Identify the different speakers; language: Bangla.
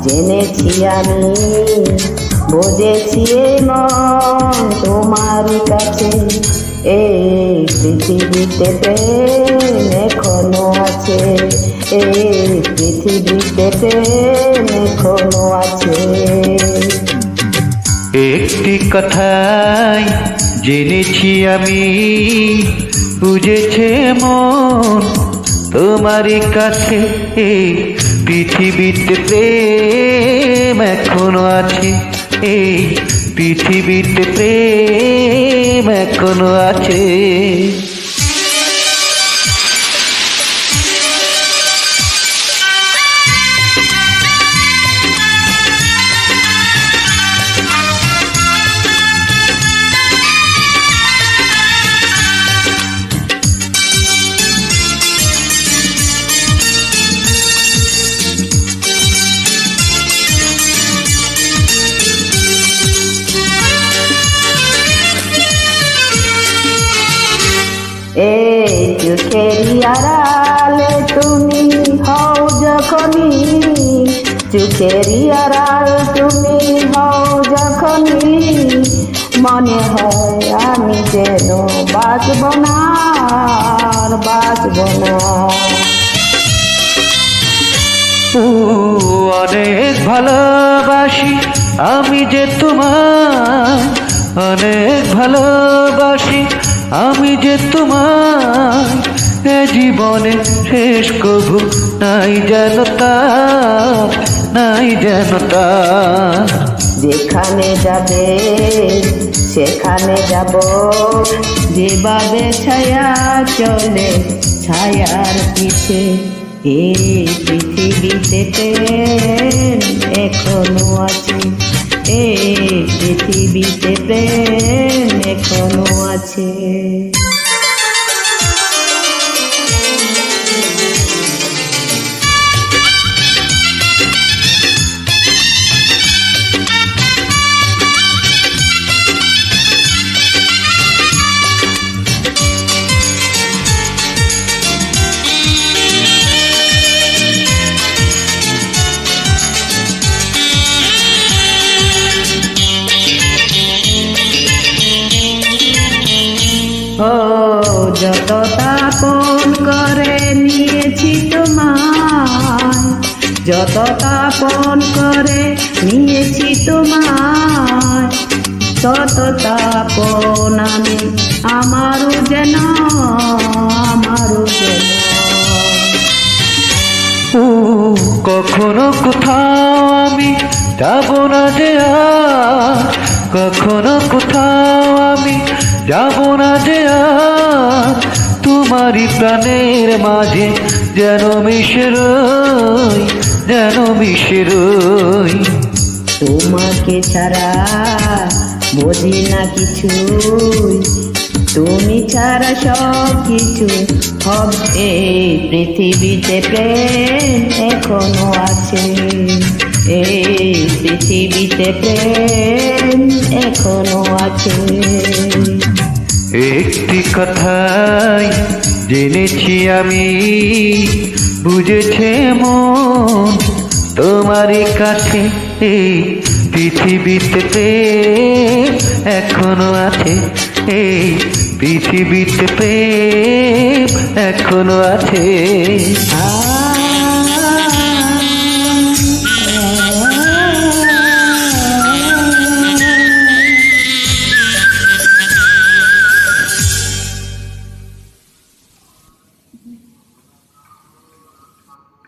Speaker 1: জেনেছি আমি, বুঝেছি মন তোমারই কাছে। এই পৃথিবীতে প্রেম এখনো আছে, এই পৃথিবীতে প্রেম এখনো আছে।
Speaker 2: একটি কথাই জেনেছি আমি, বুঝেছে মন তোমারই কাছে। এই পৃথিবীতে প্রেম এখনো আছে, এই পৃথিবীতে প্রেম এখনো আছে।
Speaker 1: এই চোখেরই আড়ালে তুমি হও যখনই, চোখেরই আড়াল তুমি হও যখনই, মনে হয় আমি যেন বাঁচব না, আর বাঁচব না।
Speaker 2: অনেক ভালোবাসি আমি যে তোমায়, অনেক ভালোবাসি আমি যে তোমায়। এ জীবনে শেষ কভু নাই যেন তার, নাই যেন তার।
Speaker 1: যেখানে যাবে সেখানে যাব, যেভাবে ছায়া চলে ছায়ার পিছে। এই পৃথিবীতে প্রেম এখনো আছে, এই পৃথিবীতে প্রেম এখনো আছে। ও যত তাপন করে নিয়েছি তোমায়, যত তাপন করে নিয়েছি তোমায়, তত তাপন আমি আমারও যেন, আমারও যেন।
Speaker 2: কখনো কোথাও আমি যাব না যে আর, কখনো কোথাও আমি যাব না যে আর। তোমারই প্রাণের মাঝে যেন মিশে রই, যেন মিশে রই।
Speaker 1: তোমাকে ছাড়া বুঝি না কিছুই, তুমি ছাড়া সব কিছু হবে। এই পৃথিবীতে প্রেম এখনো আছে, এই পৃথিবীতে প্রেম এখনো আছে।
Speaker 2: একটি কথাই জেনেছি আমি, বুঝেছে মন তোমারই কাছে। এই পৃথিবীতে প্রেম এখনো আছে, এই পৃথিবীতে প্রেম এখনো আছে।